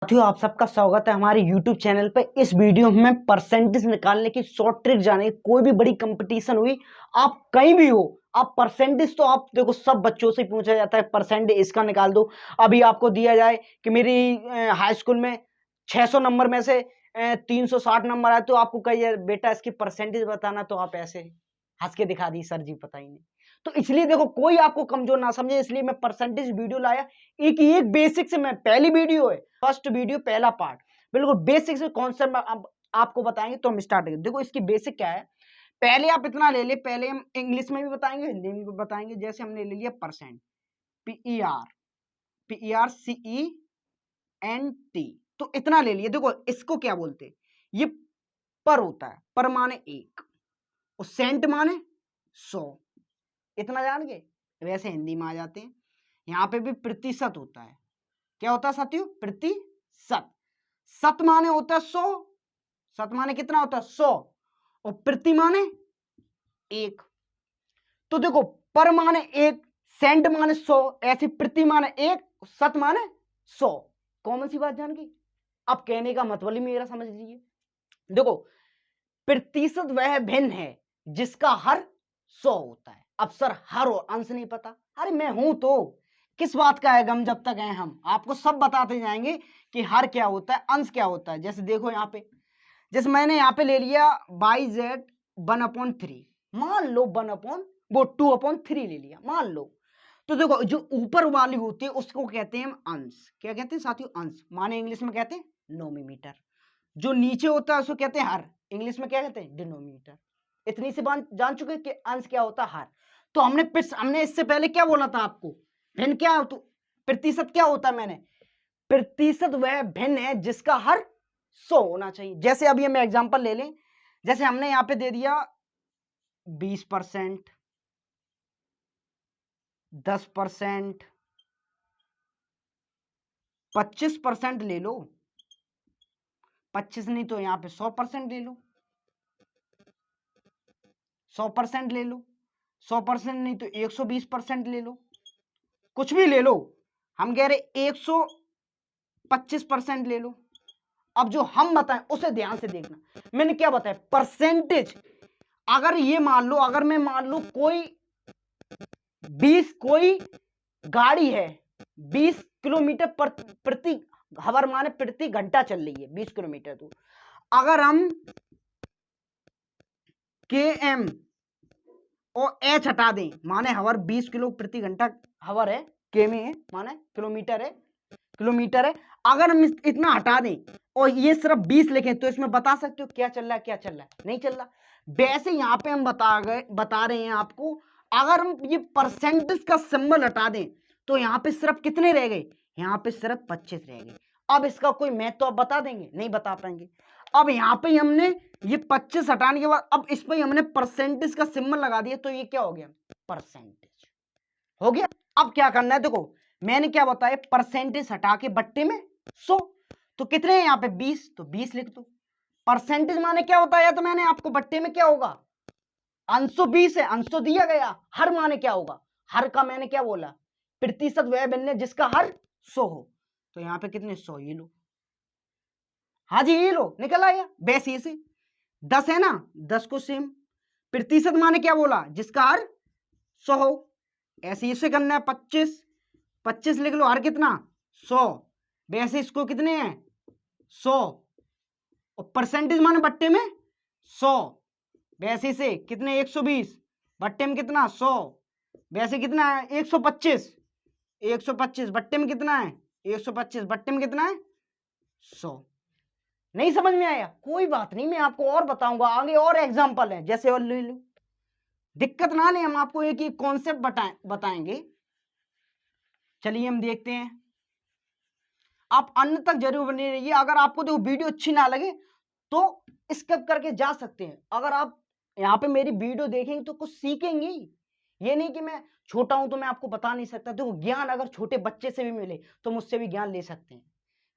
साथियों, आप सबका स्वागत है हमारे YouTube चैनल पे। इस वीडियो में परसेंटेज निकालने की शॉर्ट ट्रिक जाने। कोई भी बड़ी कंपटीशन हुई, आप कहीं भी हो, आप परसेंटेज तो आप देखो, सब बच्चों से पूछा जाता है परसेंटेज इसका निकाल दो। अभी आपको दिया जाए कि मेरी हाई स्कूल में 600 नंबर में से 360 नंबर आए, तो आपको कहिए बेटा इसकी परसेंटेज बताना, तो आप ऐसे हंस के दिखा दी सर जी पता ही नहीं। तो इसलिए देखो, कोई आपको कमजोर ना समझे, इसलिए मैं परसेंटेज वीडियो लाया। एक बेसिक से, मैं पहली वीडियो है, फर्स्ट वीडियो, पहला पार्ट, बिल्कुल बेसिक से कॉन्सेप्ट आपको बताएंगे। तो हम स्टार्ट करेंगे। देखो इसकी बेसिक क्या है, पहले आप इतना ले ले। पहले हम इंग्लिश में भी बताएंगे, हिंदी में भी बताएंगे। जैसे हमने ले लिया परसेंट, PER CENT, तो इतना ले लिया। देखो इसको क्या बोलते, ये पर होता है, पर माने 1 और सेंट माने 100। इतना जान गए। वैसे हिंदी में आ जाते हैं, यहाँ पे भी प्रतिशत होता है। क्या होता है साथियों? प्रतिशत। शत माने होता है 100। शत माने कितना होता है? 100। और प्रति माने 1। तो देखो, पर माने 1, सेंट माने 100, ऐसी प्रति माने 1, शत माने 100। कॉमन सी बात जान गई। अब कहने का मतलब ही मेरा समझ लीजिए। देखो, प्रतिशत वह भिन्न है जिसका हर 100 होता है। अब सर हर और अंश नहीं पता, अरे मैं हूं तो किस बात का है गम। जब तक है हम आपको सब बताते जाएंगे कि हर क्या होता है, अंश क्या होता है। जैसे देखो यहाँ पे, जैसे मैंने यहाँ पे ले लिया YZ 1/3, मान लो 2/3 ले लिया, मान लो। तो देखो, जो ऊपर वाली होती है उसको कहते हैं हम अंश। क्या कहते हैं साथियों? अंश माने इंग्लिश में कहते हैं नोमीमीटर। जो नीचे होता है उसको कहते हैं हर, इंग्लिश में क्या कहते हैं? डिनोमिनेटर। इतनी सी बात जान चुके कि अंश क्या होता है? हर। तो हमने इससे पहले क्या बोला था आपको? भिन्न क्या? तो प्रतिशत क्या होता है? मैंने प्रतिशत वह भिन्न है जिसका हर 100 होना चाहिए। जैसे अभी हम एग्जांपल ले लें, जैसे हमने यहां पे दे दिया 20%, 10%, 25% ले लो। 25 नहीं तो यहां पे 100% ले लो। 100% ले लो। 100% नहीं तो 120% ले लो। कुछ भी ले लो, हम कह रहे 125% ले लो। अब जो हम बताएं उसे ध्यान से देखना। मैंने क्या बताया? परसेंटेज। अगर ये मान लो, अगर मैं मान लो कोई गाड़ी है 20 किलोमीटर प्रति हवर माने प्रति घंटा चल रही है 20 किलोमीटर। तो अगर हम KM और H हटा दें, माने हवर 20 किलो प्रति घंटा हवर है, केमी है माने किलोमीटर है। अगर हम इतना हटा दें और ये सिर्फ 20 लिखें, तो इसमें बता सकते हो क्या चल रहा है? क्या चल रहा है? नहीं चल रहा। वैसे यहां पे हम बता रहे हैं आपको, अगर हम ये परसेंटेज का सिंबल हटा दें, तो यहां पे सिर्फ कितने रह गए? यहां पे सिर्फ 25 रह गए। अब इसका कोई मैथ तो आप बता देंगे? नहीं बता पाएंगे। अब यहां पे हमने ये 25 हटाने के बाद, अब इस पर हमने परसेंटेज का सिंबल लगा दिया, तो ये क्या हो गया? परसेंटेज हो गया। अब क्या करना है? देखो, मैंने क्या बताया? परसेंटेज हटा के बट्टे में 100। तो कितने हैं यहाँ पे? 20, तो 20 लिख दो। परसेंटेज माने क्या होता है? तो मैंने आपको बट्टे में क्या होगा? अंश तो 20 है, अंश तो दिया गया। हर माने क्या होगा? हर का मैंने क्या बोला? प्रतिशत वह भिन्न जिसका हर 100 हो। तो यहाँ पे कितने? 100। ये लो, हाँ जी ये लो, निकल आया। वैसे से 10 है ना, 10 को सेम। प्रतिशत माने क्या बोला? जिसका हर 100 हो। ऐसे इसे करना है। 25 लिख लो, हर कितना? 100। वैसे इसको कितने हैं? 100। और परसेंटेज माने बट्टे में 100। वैसे से कितने? 120। बट्टे में कितना? 100। वैसे कितना है? 125। 125 बट्टे में कितना है? 125 बट्टे में कितना है? 100। नहीं समझ में आया? कोई बात नहीं, मैं आपको और बताऊंगा आगे, और एग्जांपल है। जैसे और ले लो, दिक्कत ना ले, हम आपको एक ही कॉन्सेप्ट बताएंगे। चलिए हम देखते हैं। आप अंत तक जरूर बने रहिए। अगर आपको देखो वीडियो अच्छी ना लगे तो स्किप करके जा सकते हैं। अगर आप यहाँ पे मेरी वीडियो देखेंगे तो कुछ सीखेंगे। ये नहीं कि मैं छोटा हूं तो मैं आपको बता नहीं सकता। देखो, ज्ञान अगर छोटे बच्चे से भी मिले तो मुझसे भी ज्ञान ले सकते हैं।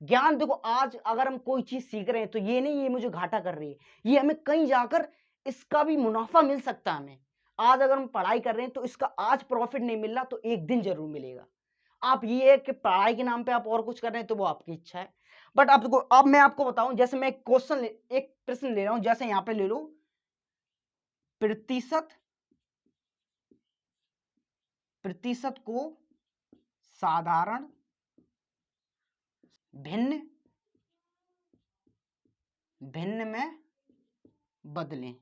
ज्ञान देखो, आज अगर हम कोई चीज सीख रहे हैं तो ये नहीं ये मुझे घाटा कर रही है, ये हमें कहीं जाकर इसका भी मुनाफा मिल सकता है हमें। आज अगर हम पढ़ाई कर रहे हैं तो इसका आज प्रॉफिट नहीं मिल रहा तो एक दिन जरूर मिलेगा। आप ये है कि पढ़ाई के नाम पे आप और कुछ कर रहे हैं तो वो आपकी इच्छा है, बट अब मैं आपको बताऊं, जैसे मैं एक प्रश्न ले रहा हूं, जैसे यहां पे ले लो प्रतिशत को साधारण भिन्न भिन्न में बदलें।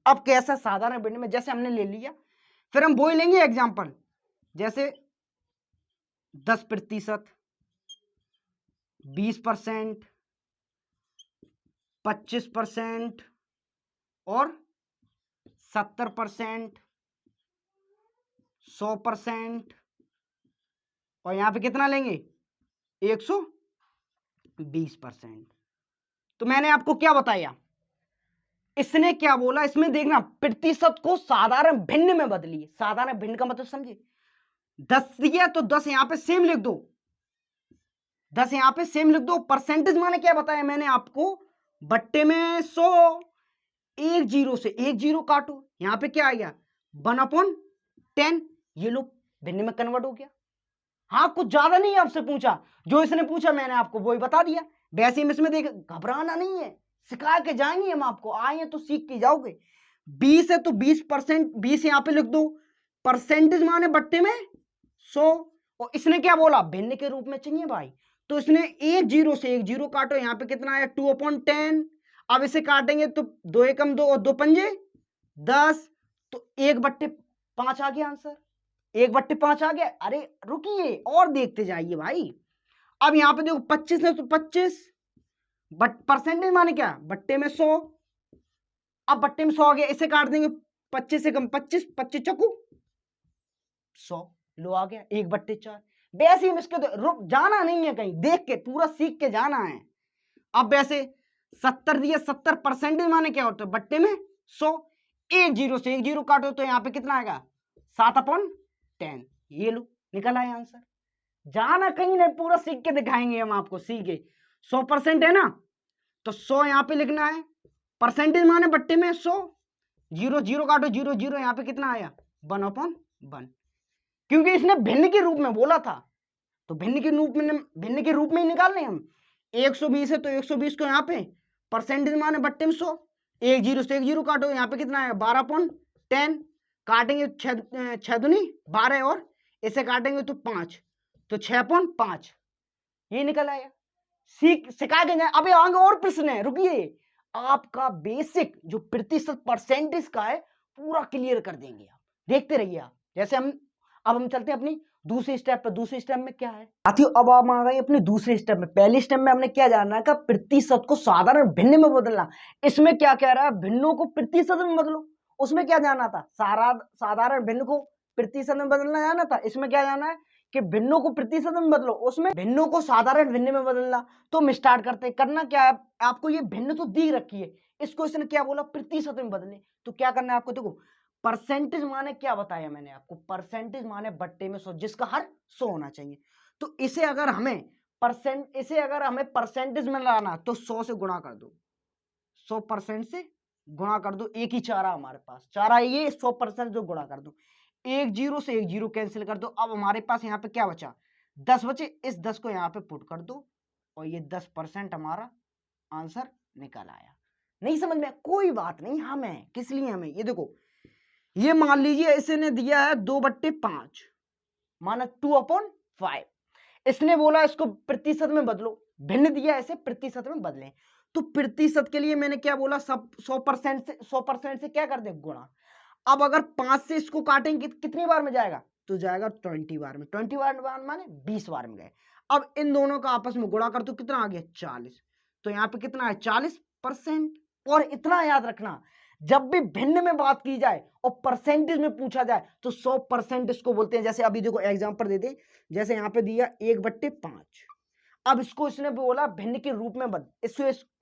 अब कैसा साधारण भिन्न में, जैसे हमने ले लिया, फिर हम वो लेंगे एग्जांपल, जैसे 10%, 20%, 25% और 70%, 100%, और यहां पे कितना लेंगे 120%। तो मैंने आपको क्या बताया, इसने क्या बोला, इसमें देखना प्रतिशत को साधारण भिन्न में बदलिए। साधारण भिन्न का मतलब समझे, 10 दिया तो 10 यहां पे सेम लिख दो, 10 यहां पे सेम लिख दो। परसेंटेज माने क्या बताया मैंने आपको, बट्टे में 100, एक जीरो से एक जीरो काटो, यहां पे क्या आ गया 1/10, ये लो भिन्न में कन्वर्ट हो गया। हाँ, कुछ ज्यादा नहीं आपसे पूछा, जो इसने पूछा मैंने आपको वही बता दिया। वैसे ही इसमें देख, घबराना नहीं है, सिखा के जाएंगे हम आपको, आए तो सीख के जाओगे। 20 है तो 20%, 20 यहां पे लिख दो, परसेंटेज माने बट्टे में 100, और इसने क्या बोला भिन्न के रूप में चाहिए भाई, तो इसने एक जीरो से एक जीरो काटो, यहां पे कितना आया 2/10। अब इसे काटेंगे तो 2 एकम 2 और 2 पंजे 10, तो 1/5 आ गया आंसर, 1/5 आ गया। अरे रुकिए और देखते जाइए भाई। अब यहां पे देखो 25 है तो 25, बट परसेंटेज माने क्या बट्टे में 100, अब बट्टे में 100 आ गया, इसे काट देंगे 25 से कम 25, 25 चकू 100, लो आ गया 1/4। वैसे ही इसके रुक जाना नहीं है कहीं, देख के पूरा सीख के जाना है। अब वैसे 70 दिया, 70% माने क्या होता है बट्टे में 100, एक जीरो से एक जीरो काटो तो यहाँ पे कितना आएगा 7/10, ये लो निकल आया आंसर। जाना कहीं नहीं, पूरा सीख के दिखाएंगे हम आपको, सीखे 100% है ना, तो 100 यहाँ पे लिखना है, परसेंटेज माने बट्टे में 100, जीरो जीरो काटो जीरो जीरो, यहाँ पे कितना आया 1/1, क्योंकि इसने भिन्न के रूप में बोला था, तो भिन्न के रूप में ही निकालने हम। 120 है तो 120 को यहाँ पे परसेंटेज माने बट्टे में 100, एक जीरो से एक जीरो काटो, यहाँ पे कितना आया 12/10, काटेंगे 6 दूनी 12 और इसे काटेंगे तो 5, तो 6/5, ये निकल आया। सिखा के जाए। अभी आगे और प्रश्न है, रुकिए, आपका बेसिक जो प्रतिशत परसेंटेज का है पूरा क्लियर कर देंगे आप, देखते रहिए आप। जैसे अब हम चलते हैं अपनी दूसरे स्टेप पर। दूसरे स्टेप में क्या है साथियों, अब हम आ गए अपने दूसरे स्टेप में। पहले स्टेप में हमने क्या जानना है, प्रतिशत को साधारण भिन्न में बदलना। इसमें क्या कह रहा है, भिन्नों को प्रतिशत में बदलो। उसमें क्या जाना था, साधारण भिन्न को प्रतिशत में बदलना जाना था। इसमें क्या जाना है कि भिन्नों को प्रतिशत में बदलो, उसमें भिन्नों को साधारण भिन्न में बदलना। तो हम स्टार्ट करते हैं। करना क्या है, आपको ये भिन्न तो दी रखी है, इसको इसने क्या बोला प्रतिशत में बदले। तो क्या करना है आपको, देखो परसेंटेज माने क्या बताया मैंने आपको, परसेंटेज माने बट्टे में 100, जिसका हर 100 होना चाहिए। तो इसे अगर हमें परसेंटेज में लाना तो 100 से गुणा कर दो, 100% से गुणा कर दो, एक ही चारा हमारे पास, चारा ये 100% जो गुणा कर दो, एक जीरो से एक जीरो कैंसिल कर दो। अब हमारे पास यहाँ पे क्या बचा 10 बचे, इस 10 को यहाँ पे पुट कर दो और ये 10% हमारा आंसर निकल आया। नहीं समझ में, कोई बात नहीं, हमें किस लिए हमें, ये देखो ये मान लीजिए इसने दिया है 2/5 माना 2/5, इसने बोला इसको प्रतिशत में बदलो, भिन्न दिया ऐसे प्रतिशत में बदलें। तो प्रतिशत के लिए मैंने क्या बोला, सब 100% से क्या कर दे गुणा। अब अगर 5 से इसको काटेंगे कितनी बार में जाएगा, तो जाएगा 20 बार में, 20 बार माने 20 बार में गए। अब इन दोनों का आपस में गुणा कर तो कितना आ गया 40, तो यहाँ पे कितना है 40%। और इतना याद रखना, जब भी भिन्न में बात की जाए और परसेंटेज में पूछा जाए तो 100% इसको बोलते हैं। जैसे अभी देखो एग्जांपल दे दे, जैसे यहाँ पे दिया 1/5, अब इसको इसने बोला भिन्न के रूप में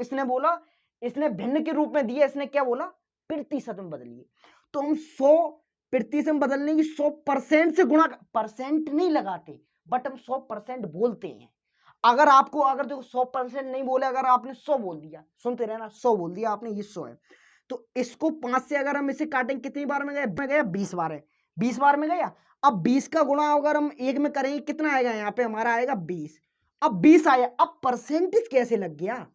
इसने बोला, इसने भिन्न के रूप में दिया, इसने क्या बोला प्रतिशत में बदलिए। तो हम 100% में बदलने की 100% से गुणा, परसेंट नहीं लगाते बट हम 100% बोलते हैं। अगर देखो 100% नहीं बोले, अगर आपने 100 बोल दिया, सुनते रहना, 100 बोल दिया आपने, ये 100 है, तो इसको 5 से अगर हम इसे काटेंगे कितनी बार में गया 20 बार है, 20 बार में गया। अब 20 का गुणा अगर हम एक में करेंगे कितना आएगा, यहाँ पे हमारा आएगा 20। अब 20 आया, अब परसेंटेज कैसे लग गया,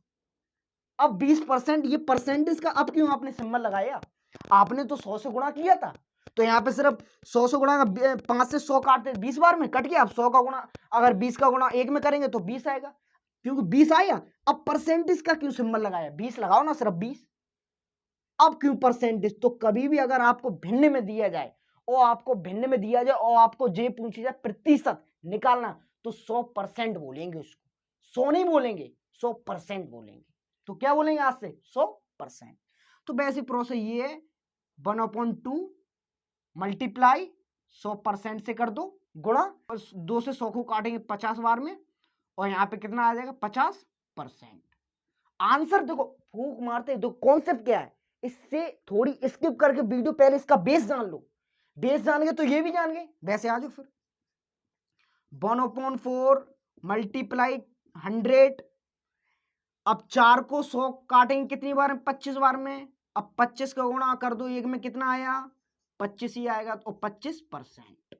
अब 20%, ये परसेंटेज का अब क्यों आपने सिंबल लगाया, आपने तो 100 से गुणा किया था, तो यहाँ पे सिर्फ 100 से गुणा का 5 से 100 काटते 20 बार में कट गया। अब 100 का गुणा अगर 20 का गुणा एक में करेंगे तो 20 आएगा, क्योंकि 20 आया। अब परसेंटेज का क्यों सिंबल लगाया, 20 लगाओ ना, सिर्फ 20। अब क्यों परसेंटेज, तो कभी भी अगर आपको भिन्न में दिया जाए और आपको भिन्न में दिया जाए और आपको जे पूछी जाए प्रतिशत निकालना, तो 100% बोलेंगे उसको, 100 नहीं बोलेंगे, 100% बोलेंगे। तो क्या बोलेंगे आज से, 100%। तो बेसिक प्रोसेस ये है, 1/2 मल्टीप्लाई 100% से कर दो गुणा, और 2 से 100 को काटेंगे 50 बार में, और यहाँ पे कितना आ जाएगा 50%। आंसर देखो, फूक मारते, देखो कॉन्सेप्ट क्या है, इससे थोड़ी स्किप करके वीडियो पहले इसका बेस जान लो, बेस जान गए तो ये भी जान गए। वैसे आ जाओ फिर, 1/4 मल्टीप्लाई 100, अब 4 को 100 काटेंगे कितनी बार, 25 बार में। अब 25 का गुणा कर दो एक में, कितना आया 25 ही आएगा, तो 25%।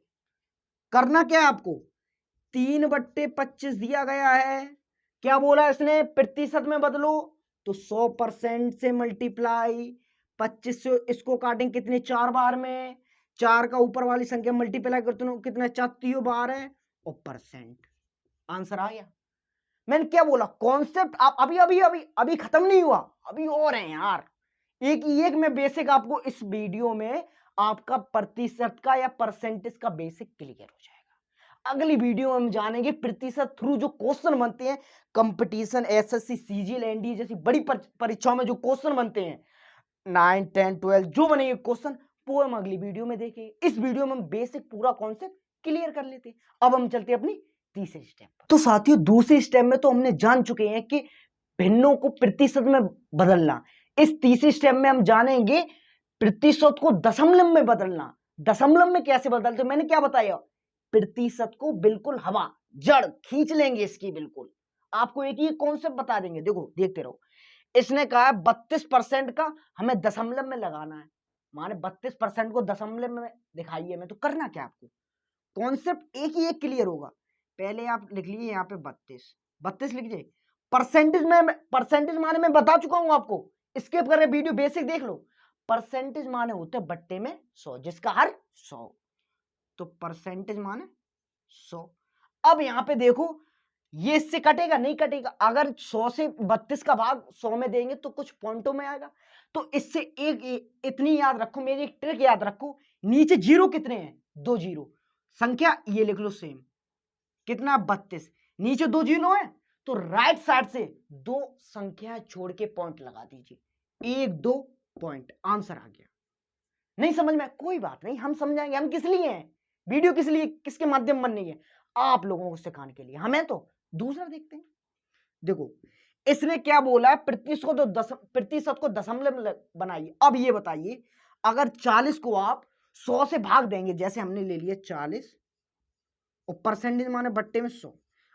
करना क्या है आपको, 3/25 दिया गया है, क्या बोला इसने, प्रतिशत में बदलो, तो 100% से मल्टीप्लाई 25 से इसको काटेंगे कितने 4 बार में, 4 का ऊपर वाली संख्या मल्टीप्लाई करते हो कितना 4 बार है, और परसेंट। आंसर आ गया। मैंने क्या बोला, कॉन्सेप्ट आप अभी अभी अभी अभी खत्म नहीं हुआ, अभी और है यार, एक में बेसिक आपको इस वीडियो में आपका प्रतिशत का या परसेंटेज का बेसिक क्लियर हो जाएगा। अगली वीडियो में हम जानेंगे प्रतिशत थ्रू जो क्वेश्चन बनते हैं, कंपटीशन, एसएससी, सीजीएल, एनडीए जैसी बड़ी परीक्षाओं में जो क्वेश्चन बनते हैं, 9, 10, 12 जो बनेंगे क्वेश्चन, वो हम अगली वीडियो में देखेंगे। इस वीडियो में हम बेसिक पूरा कॉन्सेप्ट क्लियर कर लेते हैं। अब हम चलते हैं अपनी तीसरे स्टेप। तो साथियों, दूसरे स्टेप में तो हमने जान चुके हैं कि भिन्नों को प्रतिशत में बदलना। इस तीसरे स्टेप में हम जानेंगे प्रतिशत को दशमलव में बदलना। दशमलव में कैसे बदलते, मैंने क्या बताया, प्रतिशत को बिल्कुल हवा जड़ खींच लेंगे इसकी, बिल्कुल आपको एक ही कॉन्सेप्ट बता देंगे। देखो देखते रहो, इसने कहा 32% का हमें दशमलव में लगाना है, माने 32% को दशमलव में दिखाइए। मैं तो करना क्या आपको, कॉन्सेप्ट एक ही एक क्लियर होगा। पहले आप लिख लीजिए यहाँ पे 32 लिख लीजिए। परसेंटेज माने मैं बता चुका हूं आपको, स्किप कर रहे वीडियो, बेसिक देख लो। परसेंटेज माने होते हैं बट्टे में 100, जिसका हर 100, तो परसेंटेज माने 100। अब यहां पे देखो, ये इससे कटेगा नहीं, कटेगा। अगर 100 से 32 का भाग 100 में देंगे तो कुछ पॉइंटों में आएगा। तो इससे एक इतनी याद रखो, मेरी एक ट्रिक याद रखो, नीचे जीरो कितने हैं, 2 जीरो, संख्या ये लिख लो सेम, कितना 32, नीचे 2 जीरो है, तो राइट साइड से 2 संख्या छोड़ के पॉइंट लगा दीजिए, 1 2 पॉइंट, आंसर आ गया। नहीं समझ में, कोई बात नहीं, हम समझाएंगे। हम किस लिए हैं, वीडियो किस लिए, किसके माध्यम बन रही है, आप लोगों को सिखाने के लिए। हमें तो दूसरा देखते हैं। देखो इसने क्या बोला है, प्रतिशत को दशमलव बनाइए। अब ये बताइए, अगर 40 को आप 100 से भाग देंगे, जैसे हमने ले लिया 40 और परसेंटेज माने बट्टे में 100,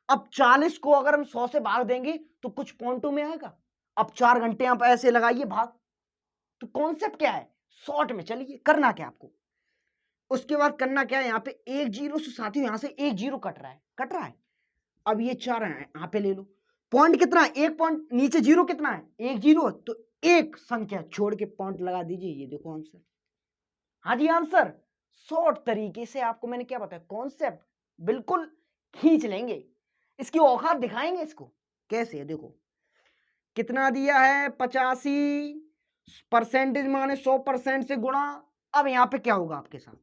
अब 40 को अगर हम 100 से भाग देंगे तो कुछ पॉइंटों में आएगा। अब 4 घंटे आप ऐसे लगाइए भाग, तो कॉन्सेप्ट क्या है, शॉर्ट में चलिए, करना क्या आपको, उसके बाद करना क्या है, यहाँ पे 1 जीरो से साथियों, यहां से 1 जीरो कट रहा है। अब ये 4 है, यहाँ पे ले लो, पॉइंट कितना है, 1 पॉइंट, नीचे जीरो कितना है, 1 जीरो, तो एक संख्या छोड़ के पॉइंट लगा दीजिए, ये देखो आंसर। हाँ जी आंसर, शॉर्ट तरीके से आपको मैंने क्या बताया, कॉन्सेप्ट बिल्कुल खींच लेंगे, इसकी औकात दिखाएंगे इसको कैसे है। देखो कितना दिया है 85, परसेंटेज माने 100% से गुणा। अब यहां पे क्या होगा आपके साथ,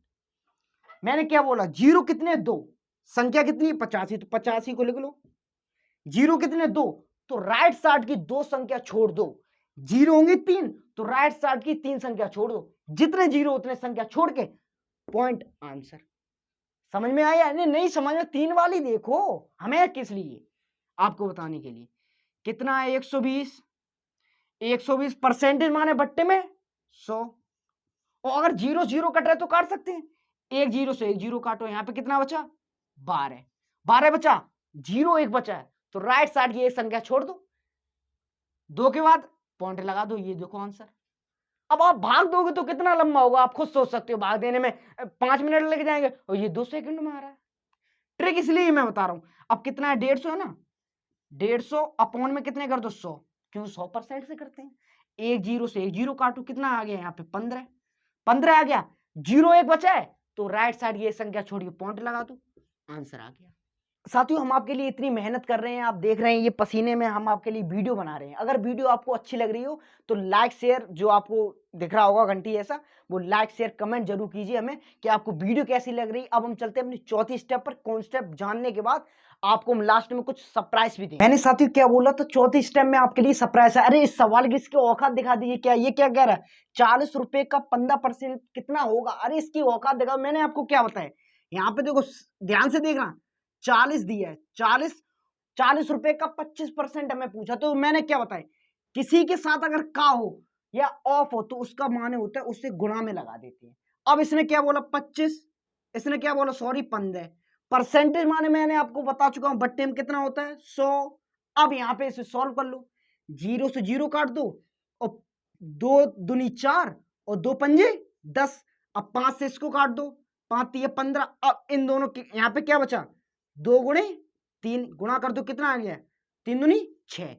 मैंने क्या बोला, जीरो कितने, 2, संख्या कितनी 85, तो 85 को लिख लो, जीरो कितने 2, तो राइट साइड की 2 संख्या छोड़ दो, जीरो होंगे 3, तो राइट साइड की 3 संख्या छोड़ दो, जितने जीरो उतने संख्या छोड़ के पॉइंट, आंसर। समझ में आया, नहीं समझ में, 3 वाली देखो, हमें किस लिए, आपको बताने के लिए। कितना है 120, 120 परसेंटेज माने बट्टे में 100, और अगर जीरो जीरो कट रहे तो काट सकते हैं, 1 जीरो से 1 जीरो काटो, यहां पे कितना बचा 12, 12 बचा, जीरो 1 बचा है, तो राइट साइड की एक संख्या छोड़ दो, 2 के बाद पॉइंट लगा दो, ये देखो आंसर। अब आप भाग दोगे तो कितना लंबा होगा, आप खुद सोच सकते हो। भाग देने में 5 मिनट लग जाएंगे और ये 2 सेकंड में आ रहा है। ट्रिक इसलिए मैं बता रहा हूं। अब कितना है, 150 है ना, 150 अपॉन में कितने कर दो, 100, क्यों 100% से करते हैं। एक जीरो से एक जीरो काटो, कितना आ गया यहाँ पे 15, 15 आ गया, जीरो एक बचा है तो राइट साइड ये संख्या छोड़ के पॉइंट लगा दो, आंसर आ गया। साथियों हम आपके लिए इतनी मेहनत कर रहे हैं, आप देख रहे हैं ये पसीने में हम आपके लिए वीडियो बना रहे हैं। अगर वीडियो आपको अच्छी लग रही हो तो लाइक शेयर, जो आपको दिख रहा होगा घंटी ऐसा, वो लाइक शेयर कमेंट जरूर कीजिए हमें कि आपको वीडियो कैसी लग रही। अब हम चलते हैं अपनी चौथी स्टेप पर। कौन स्टेप जानने के बाद आपको हम लास्ट में कुछ सरप्राइज भी देंगे। मैंने साथियों क्या बोला, तो चौथी स्टेप में आपके लिए सरप्राइज है। अरे इस सवाल की इसकी औकात दिखा दीजिए, क्या ये क्या कह रहा है, 40 रुपए का 15% कितना होगा। अरे इसकी औकात दिखा, मैंने आपको क्या बताया, यहाँ पे देखो ध्यान से देखना, 40 दिया है, 40 रुपए का 25% हमें पूछा, तो मैंने क्या बताया, किसी के साथ अगर का हो या ऑफ हो तो उसका माने होता है उससे गुणा में लगा देते हैं। अब इसने क्या बोला 25, इसने क्या बोला सॉरी 15, परसेंटेज माने मैंने आपको बता चुका हूं, बट्टे में कितना होता है 100। अब यहां पे इसे सॉल्व कर लो, जीरो से जीरो काट दो और 2 दूनी 4 और 2 पंजे 10। अब 5 से इसको काट दो, 5 तिया 15। अब इन दोनों के यहाँ पे क्या बचा, 2 गुणे 3, गुणा कर दो कितना आ गया, 3 दूनी 6,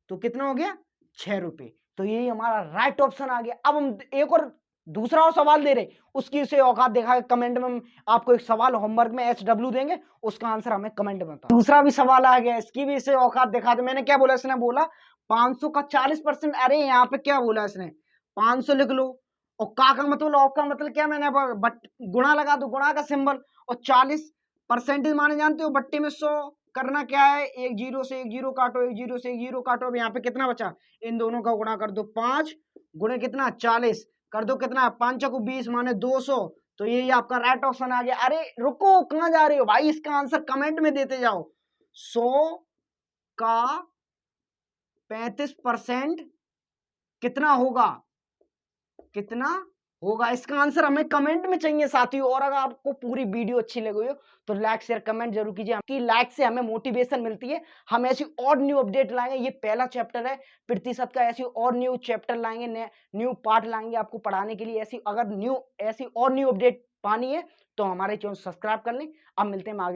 तो कितना हो गया 6 रुपए। तो यही हमारा राइट ऑप्शन आ गया। अब हम एक और दूसरा और सवाल दे रहे, उसकी उसे औकात देखा कमेंट में, हम आपको एक सवाल होमवर्क में HW देंगे, उसका आंसर हमें कमेंट में बताओ। दूसरा भी सवाल आ गया, इसकी भी इसे औकात दिखा दे। मैंने क्या बोला, इसने बोला 500 का 40%। अरे यहाँ पे क्या बोला इसने, 500 लिख लो और का मतलब ऑफ का मतलब क्या, मैंने बट गुणा लगा दो, गुणा का सिंबल, और 40 परसेंटेज माने जानते हो, बट्टे में 100। करना क्या है, एक जीरो से एक जीरो काटो, एक जीरो से एक जीरो काटो। अब यहाँ पे कितना बचा, इन दोनों का गुणा कर दो, 5 गुणे कितना 40 कर दो, कितना 5 चौको 20 माने 200। तो यही आपका राइट ऑप्शन आ गया। अरे रुको, कहां जा रहे हो भाई, इसका आंसर कमेंट में देते जाओ। 100 का 35% कितना होगा, कितना होगा, इसका आंसर हमें कमेंट में चाहिए साथियों। और अगर आपको पूरी वीडियो अच्छी लगी हो तो लाइक शेयर कमेंट जरूर कीजिए, आपकी लाइक से हमें मोटिवेशन मिलती है, हम ऐसी और न्यू अपडेट लाएंगे। ये पहला चैप्टर है प्रतिशत का, ऐसी और न्यू चैप्टर लाएंगे, न्यू पार्ट लाएंगे आपको पढ़ाने के लिए। ऐसी अगर ऐसी और न्यू अपडेट पानी है तो हमारे चैनल सब्सक्राइब कर लें। अब मिलते हैं आगे।